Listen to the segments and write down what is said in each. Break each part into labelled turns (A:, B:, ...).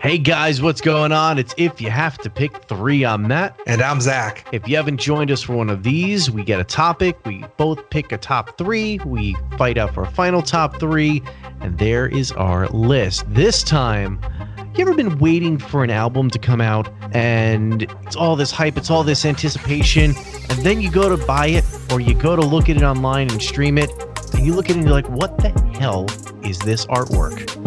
A: Hey guys, what's going on? It's If You Have to Pick Three. I'm Matt.
B: And I'm Zach.
A: If you haven't joined us for one of these, we get a topic, we both pick a top three, we fight out for a final top three, and there is our list. This time, you ever been waiting for an album to come out and it's all this hype, it's all this anticipation, and then you go to buy it or you go to look at it online and stream it, and you look at it and you're like, what the hell is this artwork?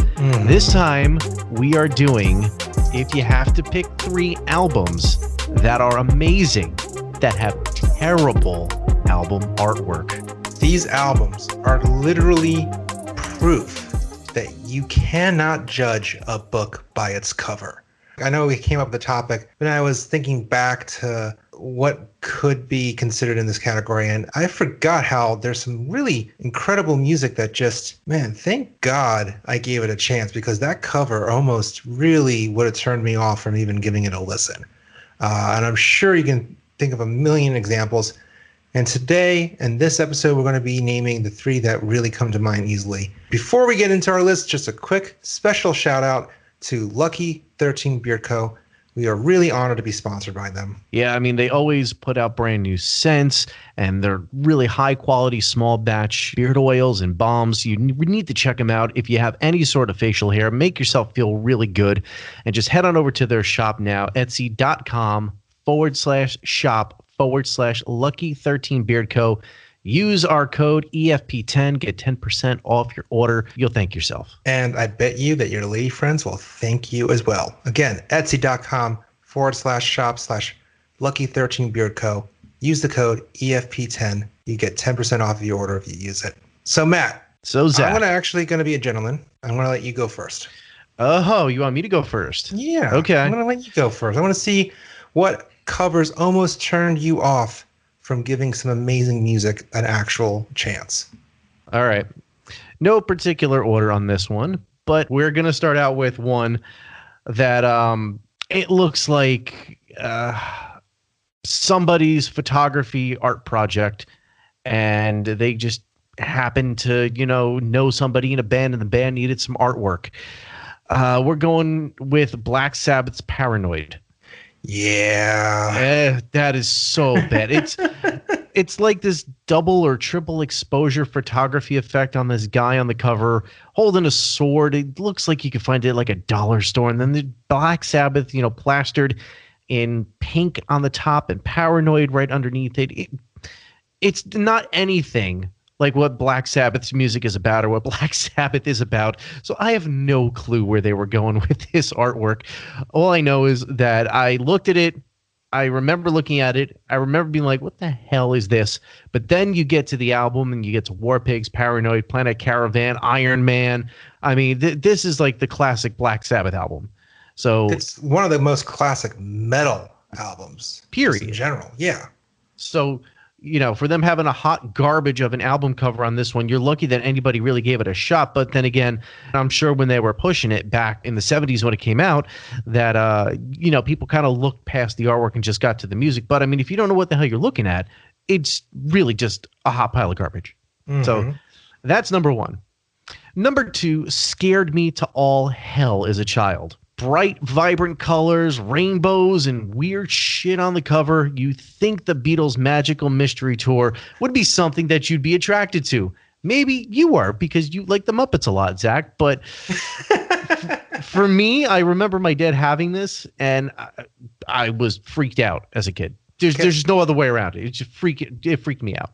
A: This time, we are doing If You Have to Pick Three albums that are amazing, that have terrible album artwork.
B: These albums are literally proof that you cannot judge a book by its cover. I know we came up with the topic, but I was thinking back to what could be considered in this category, and I forgot how there's some really incredible music that just, man, thank God I gave it a chance, because that cover almost really would have turned me off from even giving it a listen. And I'm sure you can think of a million examples. And today, in this episode, we're going to be naming the three that really come to mind easily. Before we get into our list, just a quick special shout out to Lucky 13 Beard Co. We are really honored to be sponsored by them.
A: Yeah, I mean, they always put out brand new scents, and they're really high quality, small batch beard oils and balms. You need to check them out. If you have any sort of facial hair, make yourself feel really good, and just head on over to their shop now, etsy.com/shop/Lucky13Beard Co. Use our code EFP10, get 10% off your order. You'll thank yourself.
B: And I bet you that your lady friends will thank you as well. Again, etsy.com/shop/Lucky13Beard Co. Use the code EFP10. You get 10% off your order if you use it. So, Matt.
A: So, Zach.
B: I'm actually going to be a gentleman. I'm going to let you go first.
A: Oh, you want me to go first?
B: Yeah.
A: Okay.
B: I'm going to let you go first. I want to see what covers almost turned you off from giving some amazing music an actual chance.
A: All right. No particular order on this one, but we're going to start out with one that it looks like somebody's photography art project, and they just happened to, know somebody in a band, and the band needed some artwork. We're going with Black Sabbath's Paranoid.
B: Yeah.
A: That is so bad. It's like this double or triple exposure photography effect on this guy on the cover holding a sword. It looks like you could find it at like a dollar store. And then the Black Sabbath, plastered in pink on the top and Paranoid right underneath it. It's not anything like what Black Sabbath's music is about or what Black Sabbath is about. So I have no clue where they were going with this artwork. All I know is that I looked at it. I remember looking at it. I remember being like, what the hell is this? But then you get to the album and you get to War Pigs, Paranoid, Planet Caravan, Iron Man. I mean, this is like the classic Black Sabbath album. So
B: it's one of the most classic metal albums.
A: Period.
B: In general. Yeah.
A: So, for them having a hot garbage of an album cover on this one, you're lucky that anybody really gave it a shot. But then again, I'm sure when they were pushing it back in the 70s when it came out, that, people kind of looked past the artwork and just got to the music. But I mean, if you don't know what the hell you're looking at, it's really just a hot pile of garbage. Mm-hmm. So that's number one. Number two scared me to all hell as a child. Bright, vibrant colors, rainbows, and weird shit on the cover. You think the Beatles' Magical Mystery Tour would be something that you'd be attracted to. Maybe you are, because you like the Muppets a lot, Zach. But for me, I remember my dad having this, and I was freaked out as a kid. There's just no other way around it. It freaked me out.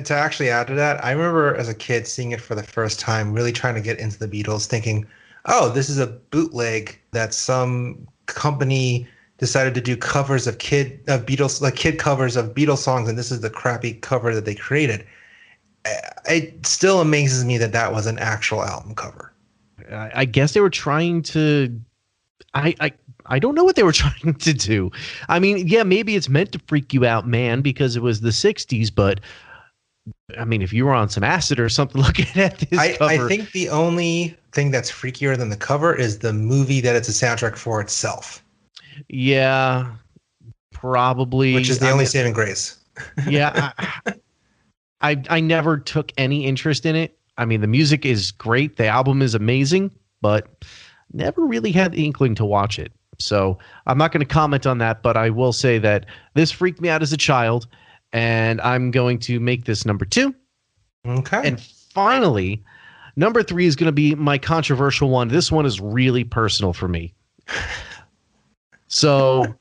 B: To actually add to that, I remember as a kid seeing it for the first time, really trying to get into the Beatles, thinking, oh, this is a bootleg that some company decided to do covers of kid covers of Beatles songs, and this is the crappy cover that they created. It still amazes me that was an actual album cover.
A: I guess they were trying to. I don't know what they were trying to do. I mean, yeah, maybe it's meant to freak you out, man, because it was the 60s, but I mean, if you were on some acid or something looking at this cover.
B: I think the only thing that's freakier than the cover is the movie that it's a soundtrack for itself.
A: Yeah, probably.
B: Which is the only saving grace.
A: Yeah. I never took any interest in it. I mean, the music is great. The album is amazing, but never really had the inkling to watch it. So I'm not going to comment on that, but I will say that this freaked me out as a child, and I'm going to make this number 2.
B: Okay.
A: And finally, number 3 is going to be my controversial one. This one is really personal for me. So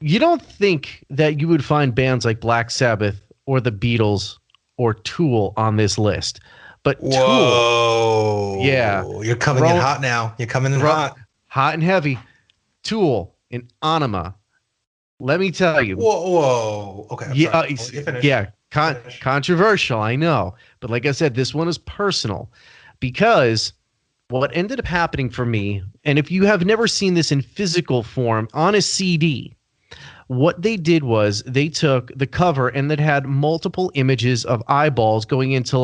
A: you don't think that you would find bands like Black Sabbath or the Beatles or Tool on this list. But
B: Whoa.
A: Tool, yeah.
B: You're coming in hot now. You're coming in hot.
A: Hot and heavy. Tool and AEnima. Let me tell you.
B: Whoa. Okay. I'm sorry.
A: Yeah. Controversial, I know. But like I said, this one is personal because what ended up happening for me, and if you have never seen this in physical form on a CD, what they did was they took the cover and it had multiple images of eyeballs going into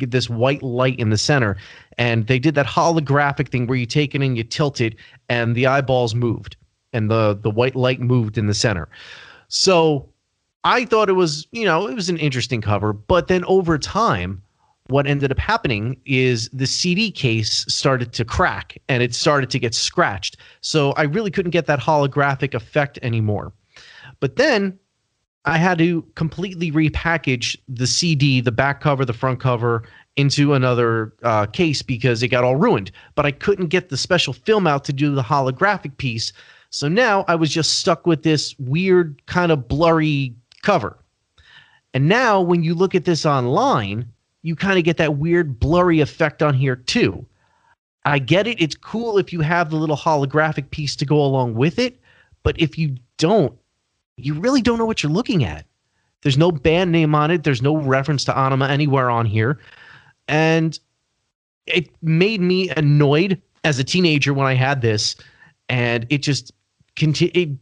A: this white light in the center. And they did that holographic thing where you take it and you tilt it and the eyeballs moved and the white light moved in the center. So I thought it was an interesting cover. But then over time, what ended up happening is the CD case started to crack and it started to get scratched. So I really couldn't get that holographic effect anymore. But then I had to completely repackage the CD, the back cover, the front cover, into another case because it got all ruined. But I couldn't get the special film out to do the holographic piece. So now I was just stuck with this weird kind of blurry cover. And now when you look at this online, you kind of get that weird blurry effect on here too. I get it. It's cool if you have the little holographic piece to go along with it. But if you don't, you really don't know what you're looking at. There's no band name on it. There's no reference to AEnima anywhere on here. And it made me annoyed as a teenager when I had this. And it just continued.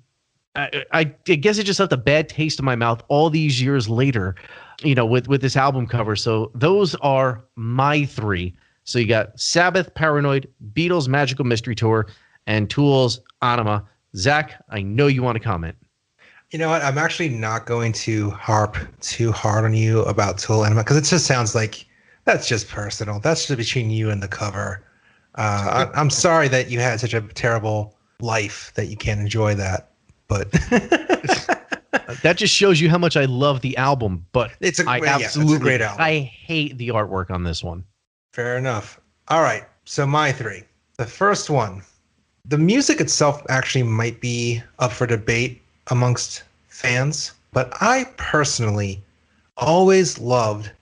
A: I guess it just left a bad taste in my mouth all these years later, with this album cover. So those are my 3. So you got Sabbath, Paranoid, Beatles, Magical Mystery Tour, and Tool's AEnima. Zach, I know you want to comment.
B: You know what? I'm actually not going to harp too hard on you about Tool AEnima because it just sounds like that's just personal. That's just between you and the cover. I'm sorry that you had such a terrible life that you can't enjoy that. But
A: that just shows you how much I love the album. But
B: it's a great album.
A: I hate the artwork on this one.
B: Fair enough. All right. So my 3. The first one, the music itself actually might be up for debate amongst fans, but I personally always loved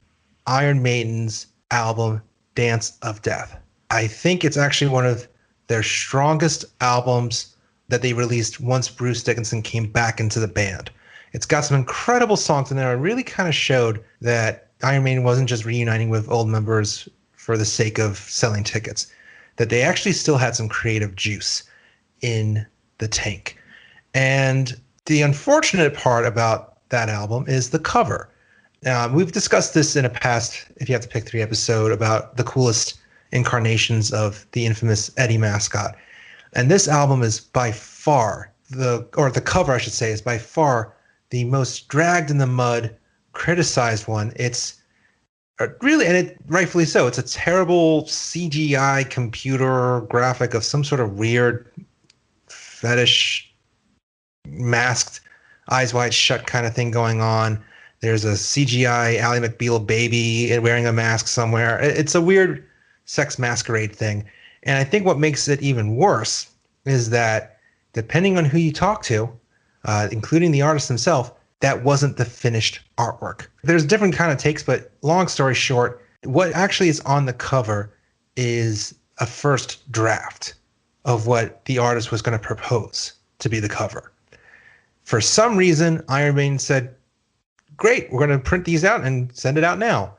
B: Iron Maiden's album Dance of Death. I think it's actually one of their strongest albums that they released once Bruce Dickinson came back into the band. It's got some incredible songs in there. It really kind of showed that Iron Maiden wasn't just reuniting with old members for the sake of selling tickets, that they actually still had some creative juice in the tank. And the unfortunate part about that album is the cover. We've discussed this in a past, if you have to pick 3 episode, about the coolest incarnations of the infamous Eddie mascot. And this album is by far the cover, I should say, is by far the most dragged in the mud, criticized one. It's really, and it rightfully so, it's a terrible CGI computer graphic of some sort of weird fetish masked eyes wide shut kind of thing going on. There's a CGI Ally McBeal baby wearing a mask somewhere. It's a weird sex masquerade thing. And I think what makes it even worse is that depending on who you talk to, including the artist himself, that wasn't the finished artwork. There's different kind of takes, but long story short, what actually is on the cover is a first draft of what the artist was going to propose to be the cover. For some reason, Iron Maiden said, great, we're going to print these out and send it out now.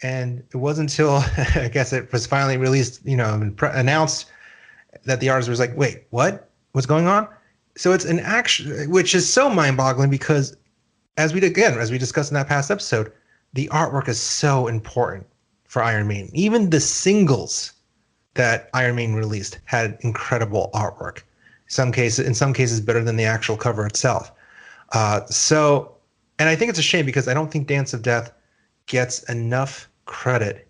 B: And it wasn't until, I guess it was finally released, announced that the artist was like, wait, what? What's going on? So it's an action, which is so mind-boggling because as we discussed in that past episode, the artwork is so important for Iron Maiden. Even the singles that Iron Maiden released had incredible artwork. In some cases better than the actual cover itself. And I think it's a shame because I don't think Dance of Death gets enough credit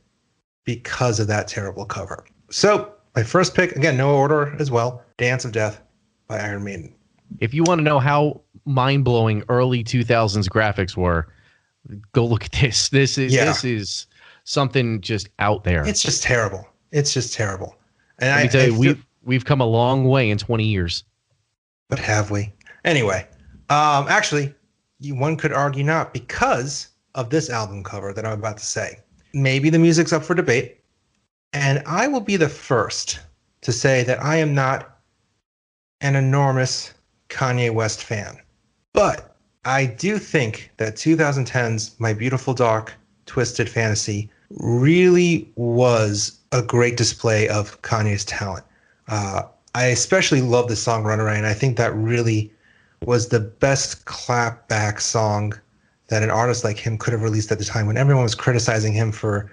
B: because of that terrible cover. So my first pick, again, no order as well, Dance of Death by Iron Maiden.
A: If you want to know how mind-blowing early 2000s graphics were, go look at this. This is something just out there.
B: It's just terrible. It's just terrible. And
A: Let me tell you, we've come a long way in 20 years.
B: But have we? Anyway, actually, one could argue not, because of this album cover that I'm about to say. Maybe the music's up for debate, and I will be the first to say that I am not an enormous Kanye West fan. But I do think that 2010's My Beautiful Dark Twisted Fantasy really was a great display of Kanye's talent. I especially love the song Runaway, and I think that really was the best clapback song that an artist like him could have released at the time, when everyone was criticizing him for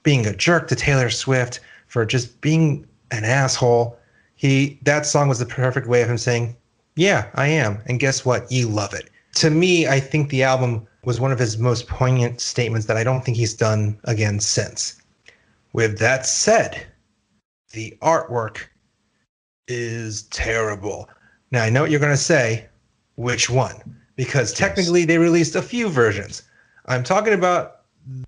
B: being a jerk to Taylor Swift, for just being an asshole. That song was the perfect way of him saying, yeah, I am. And guess what? You love it. To me, I think the album was one of his most poignant statements that I don't think he's done again since. With that said, the artwork is terrible. Now, I know what you're going to say. Which one? Because technically they released a few versions. I'm talking about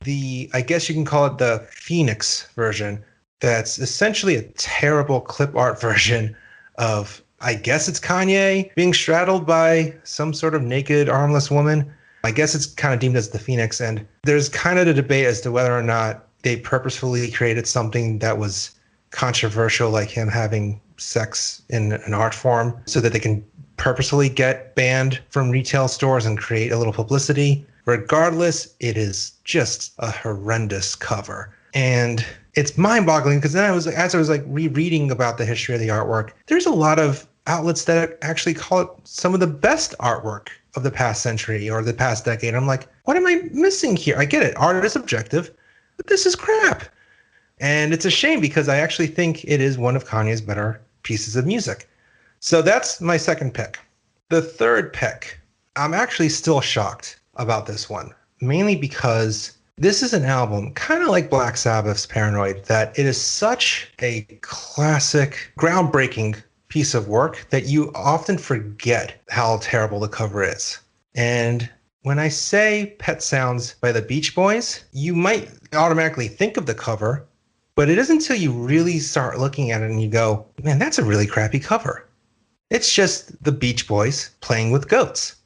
B: I guess you can call it the Phoenix version. That's essentially a terrible clip art version of, I guess it's Kanye being straddled by some sort of naked, armless woman. I guess it's kind of deemed as the Phoenix. And there's kind of a debate as to whether or not they purposefully created something that was controversial, like him having sex in an art form, so that they can purposefully get banned from retail stores and create a little publicity. Regardless, it is just a horrendous cover. And it's mind-boggling, because then as I was rereading about the history of the artwork, there's a lot of outlets that actually call it some of the best artwork of the past century or the past decade. I'm like, what am I missing here? I get it. Art is subjective, but this is crap. And it's a shame, because I actually think it is one of Kanye's better pieces of music. So that's my second pick. The third pick, I'm actually still shocked about this one, mainly because this is an album, kind of like Black Sabbath's Paranoid, that it is such a classic, groundbreaking piece of work that you often forget how terrible the cover is. And when I say Pet Sounds by the Beach Boys, you might automatically think of the cover, but it isn't until you really start looking at it and you go, man, that's a really crappy cover. It's just the Beach Boys playing with goats.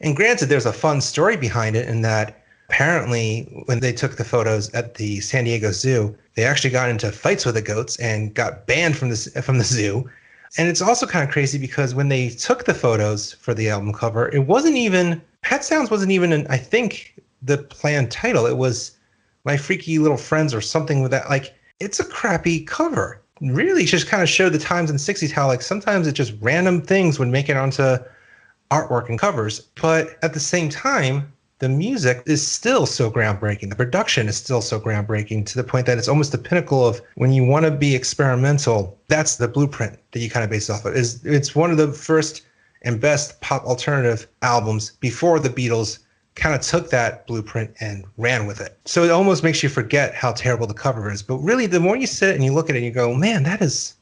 B: And granted, there's a fun story behind it, in that apparently when they took the photos at the San Diego Zoo, they actually got into fights with the goats and got banned from the zoo. And it's also kind of crazy, because when they took the photos for the album cover, Pet Sounds wasn't even, I think, the planned title. It was My Freaky Little Friends or something with that. Like, it's a crappy cover. Really just kind of showed the times in the 60s how, like, sometimes it just random things would make it onto artwork and covers. But at the same time, the music is still so groundbreaking. The production is still so groundbreaking, to the point that it's almost the pinnacle of, when you want to be experimental, that's the blueprint that you kind of base it off of. It's one of the first and best pop alternative albums before the Beatles kind of took that blueprint and ran with it. So it almost makes you forget how terrible the cover is. But really, the more you sit and you look at it and you go, man, that's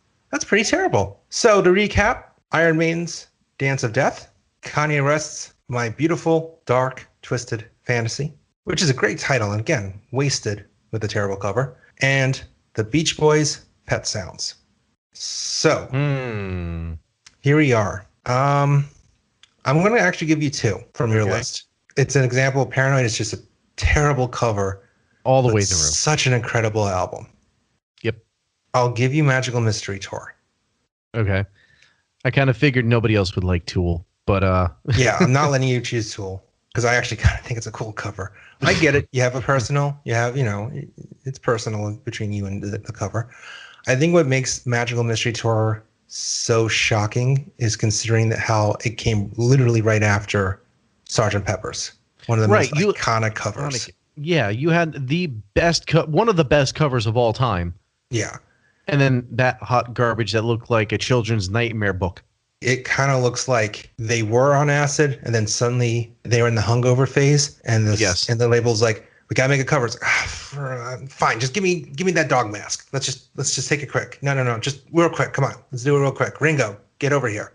B: pretty terrible. So to recap, Iron Maiden's Dance of Death, Kanye West's My Beautiful Dark Twisted Fantasy, which is a great title, and again, wasted with a terrible cover, and the Beach Boys' Pet Sounds. So here we are. I'm going to actually give you two from your list. It's an example. Paranoid is just a terrible cover.
A: All the way through.
B: Such an incredible album.
A: Yep.
B: I'll give you Magical Mystery Tour.
A: Okay. I kind of figured nobody else would like Tool, but
B: yeah, I'm not letting you choose Tool, because I actually kind of think it's a cool cover. I get it. You have it's personal between you and the cover. I think what makes Magical Mystery Tour so shocking is considering that how it came literally right after Sgt. Pepper's, one of the most iconic covers.
A: Yeah, you had the best one of the best covers of all time.
B: Yeah.
A: And then that hot garbage that looked like a children's nightmare book.
B: It kind of looks like they were on acid, and then suddenly they were in the hungover phase, and the label's like, We gotta make a cover. It's like, fine, just give me that dog mask. Let's just take it quick. No, just real quick. Come on, let's do it real quick. Ringo, get over here.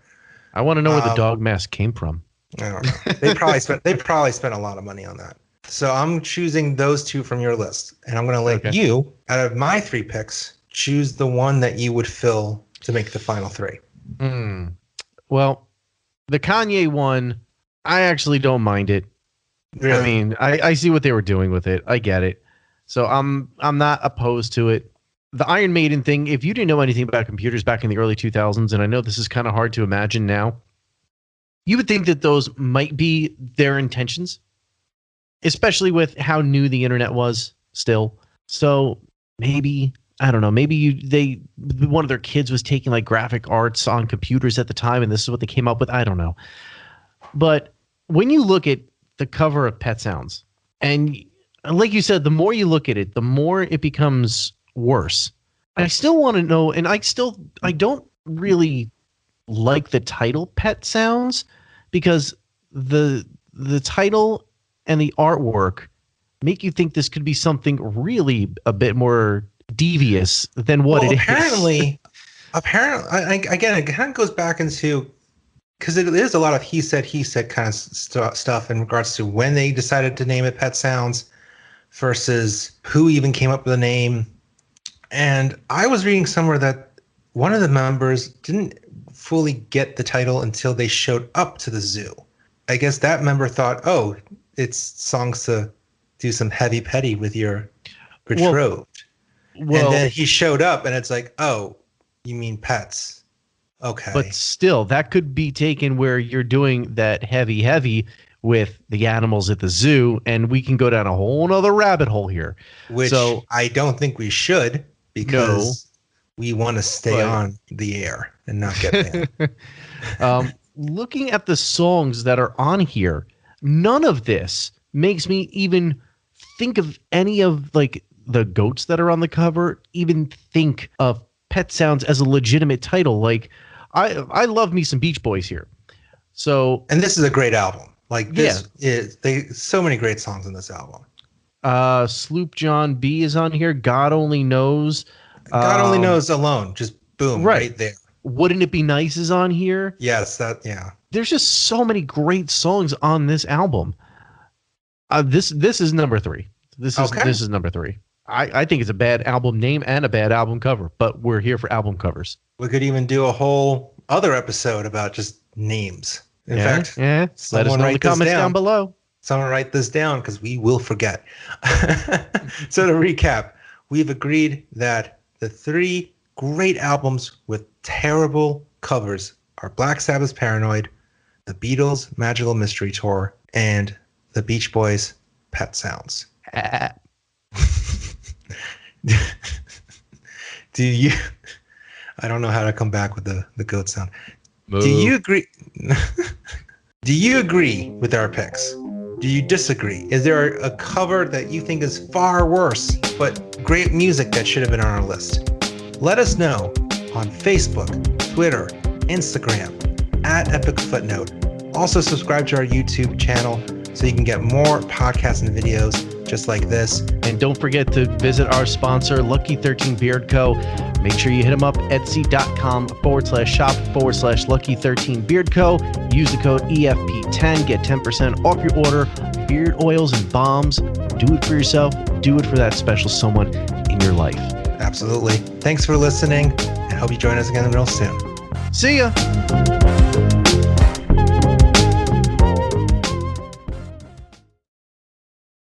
A: I want to know where the dog mask came from.
B: I don't know. They probably spent a lot of money on that. So I'm choosing those two from your list, and I'm going to let you, out of my 3 picks, choose the one that you would fill to make the final 3.
A: Well, the Kanye one, I actually don't mind it. Really? I mean, I see what they were doing with it. I get it. So I'm not opposed to it. The Iron Maiden thing, if you didn't know anything about computers back in the early 2000s, and I know this is kind of hard to imagine now, you would think that those might be their intentions, especially with how new the internet was still. So maybe, I don't know, maybe one of their kids was taking like graphic arts on computers at the time, and this is what they came up with. I don't know. But when you look at the cover of Pet Sounds, and like you said, the more you look at it, the more it becomes worse. I still want to know, and I don't really like the title Pet Sounds, because the title and the artwork make you think this could be something really a bit more devious than what it is. Apparently, again, it kind of goes back into, because it is a lot of he said kind of stuff in regards to when they decided to name it Pet Sounds versus who even came up with the name. And I was reading somewhere that one of the members didn't fully get the title until they showed up to the zoo. I guess that member thought, oh, it's songs to do some heavy petty with your betrothed. Well, and then he showed up and it's like, oh, you mean pets. Okay. But still, that could be taken where you're doing that heavy with the animals at the zoo, and we can go down a whole nother rabbit hole here.
B: Which I don't think we should, because we want to stay on the air and not get banned.
A: Looking at the songs that are on here, none of this makes me even think of any of like the goats that are on the cover, even think of Pet Sounds as a legitimate title. Like I love me some Beach Boys here. So, and
B: this is a great album. Like this is so many great songs in this album.
A: Sloop John B is on here. God Only Knows.
B: God Only Knows alone. Just boom, right there.
A: Wouldn't It Be Nice is on here.
B: Yes,
A: There's just so many great songs on this album. This is number 3. This is number 3. I think it's a bad album name and a bad album cover, but we're here for album covers.
B: We could even do a whole other episode about just names. In fact,
A: let us know in the comments down below.
B: Someone write this down, because we will forget. So to recap, we've agreed that the 3 great albums with terrible covers are Black Sabbath's Paranoid, the Beatles' Magical Mystery Tour, and the Beach Boys' Pet Sounds. Do you? I don't know how to come back with the goat sound. Moo. Do you agree? Do you agree with our picks? Do you disagree? Is there a cover that you think is far worse, but great music that should have been on our list? Let us know on Facebook, Twitter, Instagram, @Epic Footnote. Also subscribe to our YouTube channel so you can get more podcasts and videos just like this.
A: And don't forget to visit our sponsor, Lucky 13 Beard Co. Make sure you hit them up, etsy.com/shop/Lucky 13 Beard Co. Use the code EFP10, get 10% off your order. Beard oils and balms. Do it for yourself. Do it for that special someone in your life.
B: Absolutely. Thanks for listening, and hope you join us again real soon.
A: See ya.